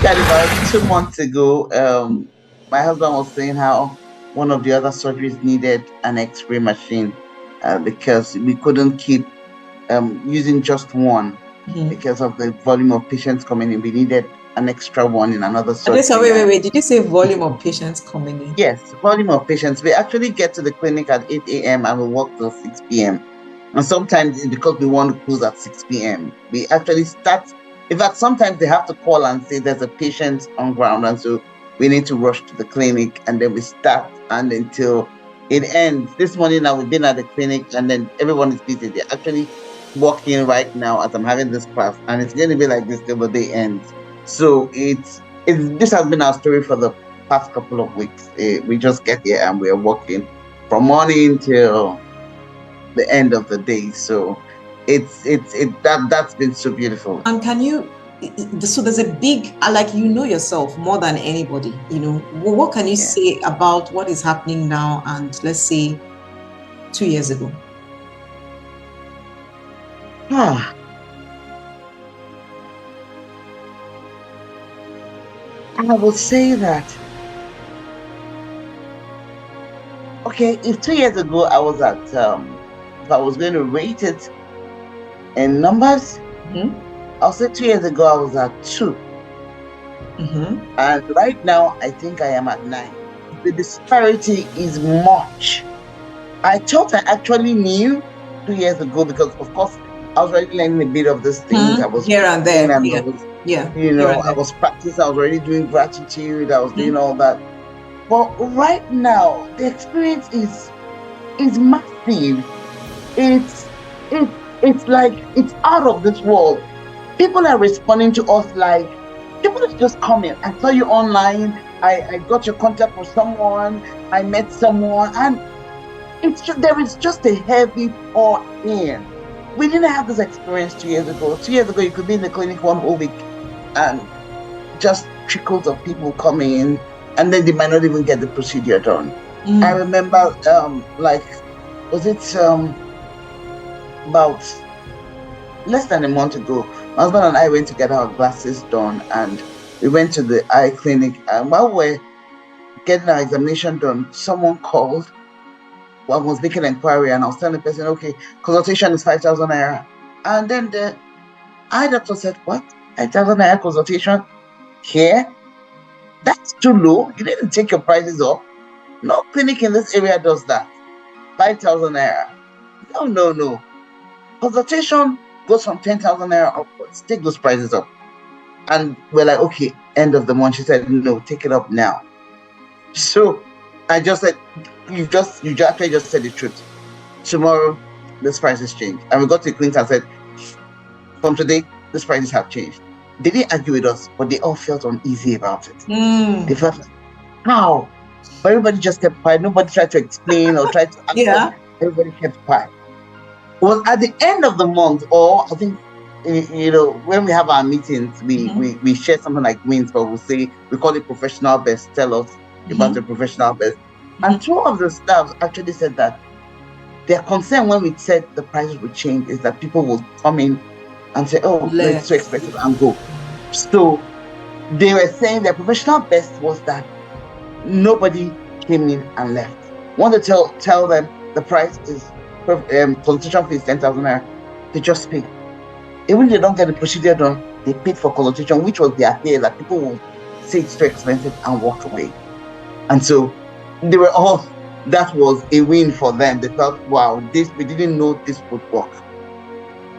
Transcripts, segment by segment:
got about 2 months ago. My husband was saying how one of the other surgeries needed an X-ray machine because we couldn't keep using just one because of the volume of patients coming in. We needed an extra one in another surgery. Wait. Did you say volume of patients coming in? Yes, volume of patients. We actually get to the clinic at 8 a.m. and we work till 6 p.m. And sometimes it's because we want to close at 6 p.m. We actually start. In fact, sometimes they have to call and say there's a patient on ground, and so we need to rush to the clinic, and then we start and until it ends. This morning now we've been at the clinic, and then everyone is busy. They're actually working right now as I'm having this class, and it's going to be like this till the day ends. So this has been our story for the past couple of weeks. We just get here and we're working from morning till the end of the day. So that's been so beautiful. And can you, so there's a big, like, you know yourself more than anybody, you know, what can you say about what is happening now and let's say 2 years ago? I will say that, okay, if 2 years ago I was at, if I was going to rate it in numbers, I'll say 2 years ago I was at 2. And right now I think I am at 9. The disparity is much. I thought I actually knew 2 years ago because, of course, I was already learning a bit of these things. I was here and there. I was practicing. I was already doing gratitude. I was doing all that. But right now, the experience is massive. It's like it's out of this world. People are responding to us like people are just coming. I saw you online. I got your contact with someone. I met someone, and there is just a heavy pour in. We didn't have this experience 2 years ago. 2 years ago, you could be in the clinic one whole week and just trickles of people coming in, and then they might not even get the procedure done. I remember, was it about less than a month ago, my husband and I went to get our glasses done, and we went to the eye clinic, and while we're getting our examination done, someone called. I was making an inquiry, and I was telling the person, okay, consultation is 5,000 naira. And then the eye doctor said, what? 5,000 naira consultation here? That's too low. You need to take your prices up. No clinic in this area does that. 5,000 naira. No. Consultation goes from 10,000 naira upwards. Take those prices up. And we're like, okay, end of the month. She said, no, take it up now. So I just said, you actually just said the truth. Tomorrow, this prices change. And we got to the clinic and said, from today, these prices have changed. They didn't argue with us, but they all felt uneasy about it. They felt like, how? But everybody just kept quiet. Nobody tried to explain or tried to answer. Everybody kept quiet. Well, at the end of the month, or I think, when we have our meetings, we share something like wins, but we call it professional best. Tell us about the professional best. And 2 of the staff actually said that their concern when we said the prices would change is that people will come in and say, oh, it's so expensive, and go. So they were saying their professional best was that nobody came in and left. Want to tell them the price is consultation fee is 10,000 naira. They just pay. Even if they don't get the procedure done, they paid for consultation, which was their fear that people will say it's too expensive and walk away. And so they were all, that was a win for them. They felt, wow, we didn't know this would work.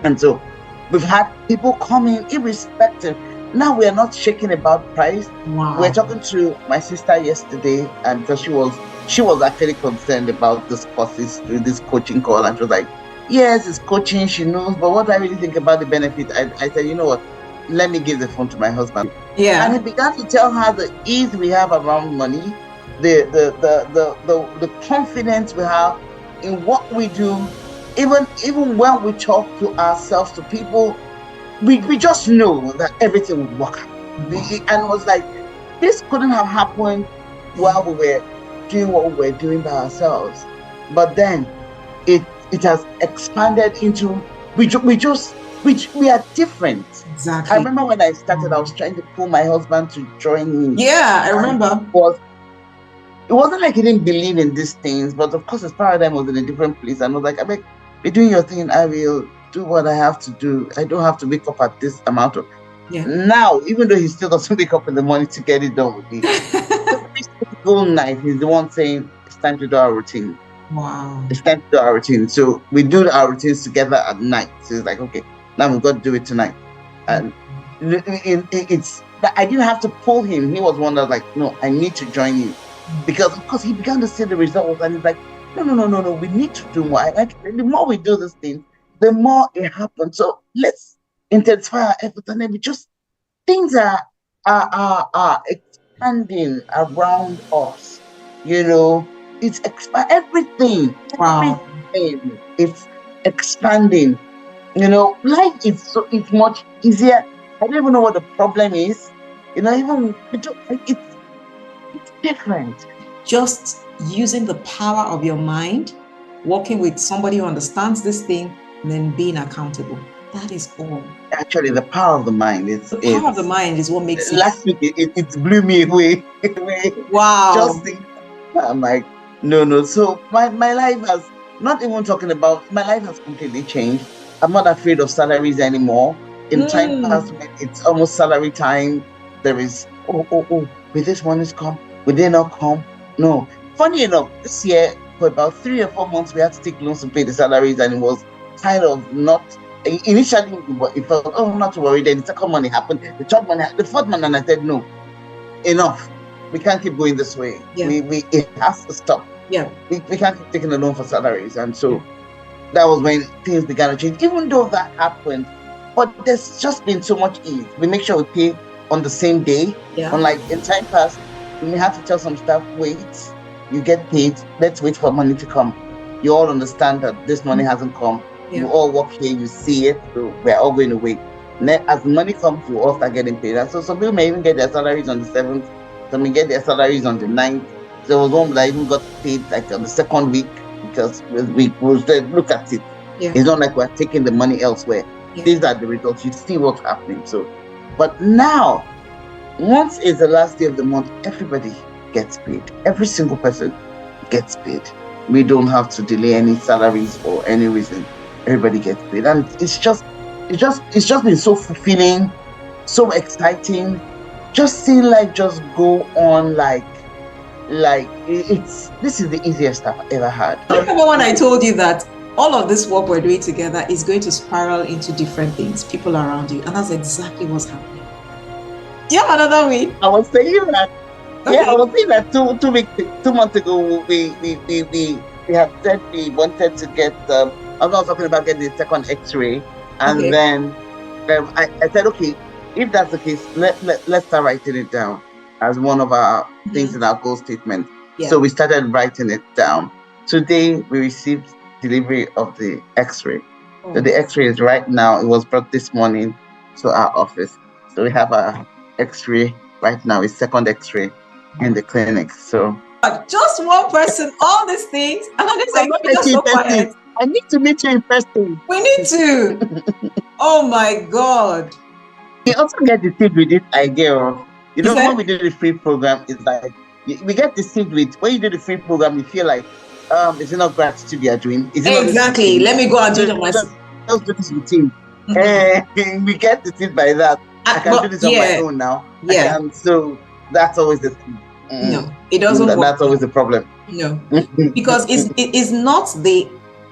And so we've had people come in irrespective. Now we are not shaking about price. Wow. We're talking to my sister yesterday, and because she was actually concerned about this courses through this coaching call, and she was like, yes, it's coaching, she knows, but what I really think about the benefit, I said, you know what, let me give the phone to my husband. And he began to tell her the ease we have around money, the confidence we have in what we do, even when we talk to ourselves, to people, we just know that everything would work out. And it was like, this couldn't have happened while we were doing what we were doing by ourselves. But then it has expanded into, we just which we are different. Exactly. I remember when I started, I was trying to pull my husband to join me. Yeah, I remember. It wasn't like he didn't believe in these things, but of course his paradigm was in a different place. And I was like, I beg, be doing your thing. I will do what I have to do. I don't have to wake up at this amount of. Yeah. Now, even though he still doesn't wake up in the morning to get it done with me, every single night he's the one saying it's time to do our routine. Wow. It's time to do our routine. So we do our routines together at night. So it's like, okay, now we've got to do it tonight. And it's I didn't have to pull him. He was one that was like, no, I need to join you. Because of course he began to see the results and he's like, no, we need to do more. Like the more we do this thing, the more it happens. So let's intensify our efforts, and then we just things are expanding around us. It's everything. Wow. Everything it's expanding. Life it's much easier. I don't even know what the problem is. Even it's different. Just using the power of your mind, working with somebody who understands this thing, and then being accountable. That is all. Actually, the power of the mind is the power of the mind is what makes it. Last week it blew me away. Wow. I'm like, no. So my life has not even talking about my life has completely changed. I'm not afraid of salaries anymore. In time past when it's almost salary time, there is will this money come? Will they not come? No. Funny enough, this year for about 3 or 4 months we had to take loans to pay the salaries, and it was kind of not. Initially, it felt, oh, not to worry. Then the second money happened, the third money, the fourth money, and I said, no, enough. We can't keep going this way. Yeah. It has to stop. Yeah. We can't keep taking a loan for salaries. And so that was when things began to change. Even though that happened, but there's just been so much ease. We make sure we pay on the same day. Yeah. Unlike in time past, we may have to tell some staff, wait, you get paid, let's wait for money to come. You all understand that this money hasn't come. Yeah. You all work here, you see it, so we're all going to wait. As money comes, we all start getting paid. And so some people may even get their salaries on the 7th, some may get their salaries on the 9th. There was one that even got paid like on the second week, because we said, look at it. Yeah. It's not like we're taking the money elsewhere. Yeah. These are the results. You see what's happening. So, but now, once it's the last day of the month, everybody gets paid. Every single person gets paid. We don't have to delay any salaries for any reason. Everybody gets paid, and it's just been so fulfilling, so exciting. Just seeing life just go on like this is the easiest stuff I've ever had. I remember when I told you that all of this work we're doing together is going to spiral into different things, people around you, and that's exactly what's happening. Do you have another week? I was saying that. Okay. Yeah, I was saying that 2 months ago we had said we wanted to get I'm not talking about getting the second X-ray, and then I said, okay, if that's the case, let's start writing it down as one of our things in our goal statement. Yeah. So we started writing it down. Today we received delivery of the X-ray. So the X-ray is right now. It was brought this morning to our office. So we have our X-ray right now. It's second X-ray in the clinic. So just one person, all these things, and I'm just like, let me just so quiet. I need to meet you in person. We need to. Oh my God. We also get deceived with this idea of, when we do the free program, it's like, we get deceived with, when you do the free program, you feel like, is it not gratitude you are doing? Is it exactly. Let me go and do it on myself. Just do this routine. We get deceived by that. I can do this on my own now. Yeah. So that's always the thing. No, it doesn't work. That's always the problem. No, because it is not the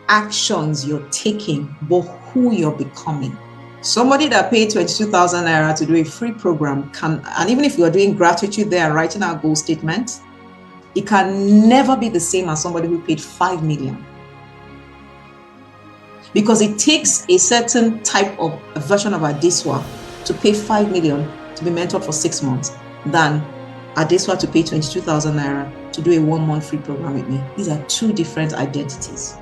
actions you're taking, but who you're becoming. Somebody that paid 22,000 naira to do a free program can, and even if you're doing gratitude there and writing our goal statement, it can never be the same as somebody who paid 5 million. Because it takes a certain type of a version of Adeswa to pay 5 million to be mentored for 6 months than Adeswa to pay 22,000 naira to do a 1-month free program with me. These are two different identities.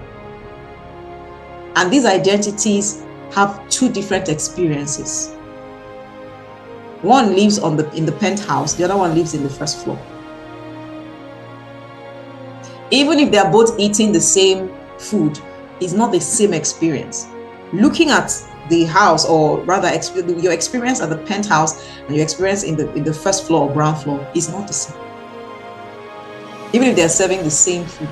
And these identities have two different experiences. One lives in the penthouse, the other one lives in the first floor. Even if they are both eating the same food, it's not the same experience. Looking at the house, or rather your experience at the penthouse and your experience in the first floor or ground floor is not the same. Even if they're serving the same food,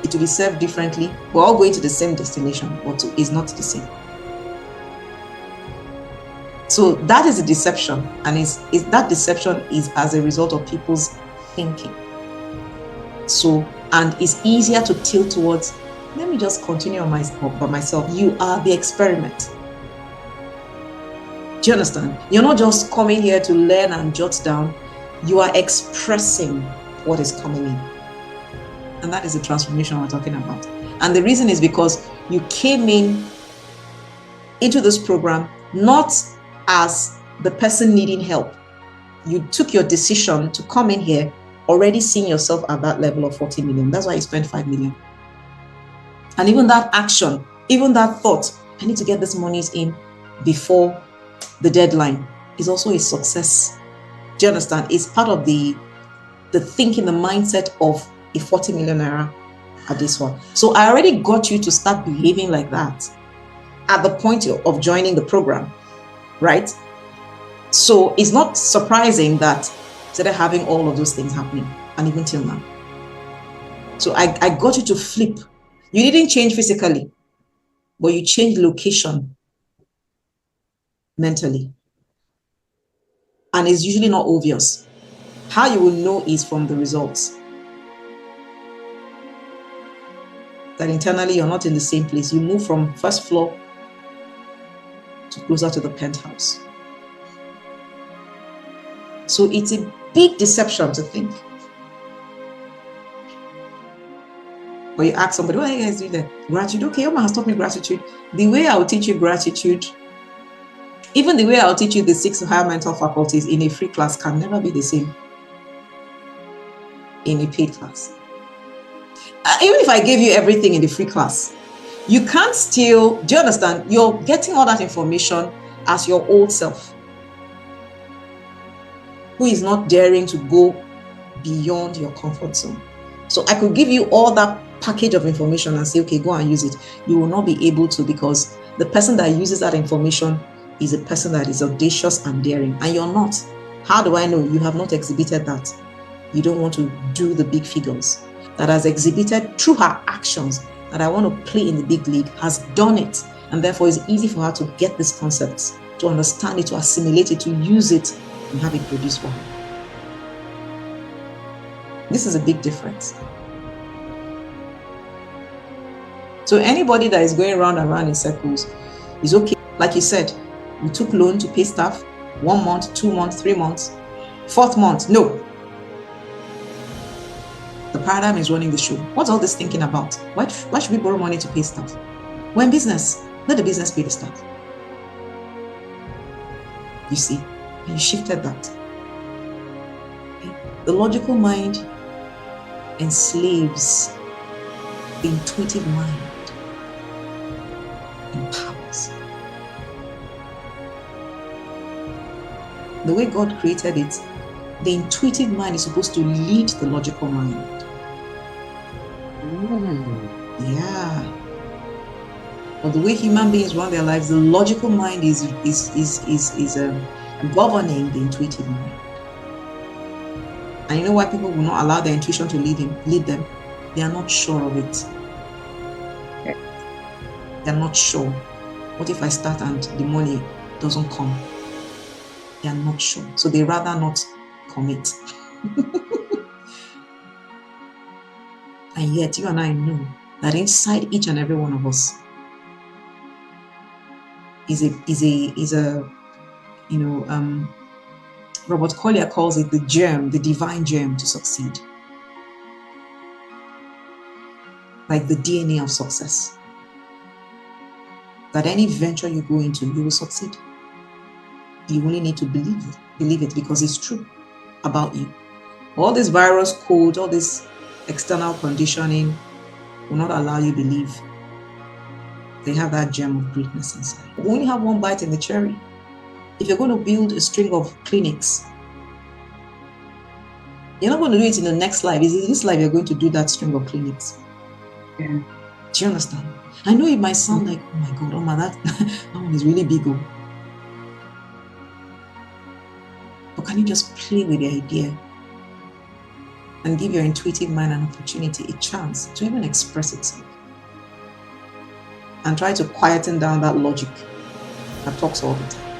it will be served differently. We're all going to the same destination, but it's not the same. So that is a deception, and that deception is as a result of people's thinking. So, and it's easier to tilt towards, let me just continue by myself. You are the experiment. Do you understand? You're not just coming here to learn and jot down. You are expressing what is coming in. And that is the transformation we're talking about. And the reason is because you came into this program not as the person needing help. You took your decision to come in here already seeing yourself at that level of 40 million. That's why you spent 5 million. And even that action, even that thought, I need to get this monies in before the deadline, is also a success. Do you understand? It's part of the thinking, the mindset of a 40 million naira at this one. So I already got you to start behaving like that at the point of joining the program, right? So it's not surprising that instead of having all of those things happening, and even till now. So I got you to flip. You didn't change physically, but you changed location mentally. And it's usually not obvious. How you will know is from the results. That internally you're not in the same place. You move from first floor to closer to the penthouse. So it's a big deception to think. Or you ask somebody, what are you guys doing there? Gratitude. Okay, Oma has taught me gratitude. The way I will teach you gratitude, even the way I'll teach you the 6 higher mental faculties in a free class can never be the same in a paid class. Even if I gave you everything in the free class, you can't still, do you understand? You're getting all that information as your old self, who is not daring to go beyond your comfort zone. So I could give you all that package of information and say, okay, go and use it. You will not be able to, because the person that uses that information is a person that is audacious and daring, and you're not. How do I know? You have not exhibited that. You don't want to do the big figures. That has exhibited through her actions that I want to play in the big league, has done it, and therefore it's easy for her to get these concepts, to understand it, to assimilate it, to use it, and have it produce for her. This is a big difference. So anybody that is going round and round in circles is okay. Like you said, we took loan to pay staff 1 month, 2 months, 3 months, 4th month. No. The paradigm is running the show. What's all this thinking about? Why should we borrow money to pay staff? We're in business. Let the business pay the staff. You see, you shifted that. Okay. The logical mind enslaves the intuitive mind, empowers. The way God created it, the intuitive mind is supposed to lead the logical mind. Yeah. But the way human beings run their lives, the logical mind is governing the intuitive mind. And you know why people will not allow their intuition to lead them? They are not sure of it. They're not sure. What if I start and the money doesn't come? They are not sure. So they rather not commit. And yet you and I know that inside each and every one of us is a Robert Collier calls it the germ, the divine germ to succeed. Like the DNA of success. That any venture you go into, you will succeed. You only need to believe it because it's true about you. All this virus code, all this external conditioning will not allow you to believe they have that gem of greatness inside. We only have one bite in the cherry. If you're going to build a string of clinics, you're not going to do it in the next life. It's in this life you're going to do that string of clinics. Yeah. Do you understand? I know it might sound like, oh my God, Oma, that one is really big. But can you just play with the idea and give your intuitive mind an opportunity, a chance to even express itself? And try to quieten down that logic that talks all the time.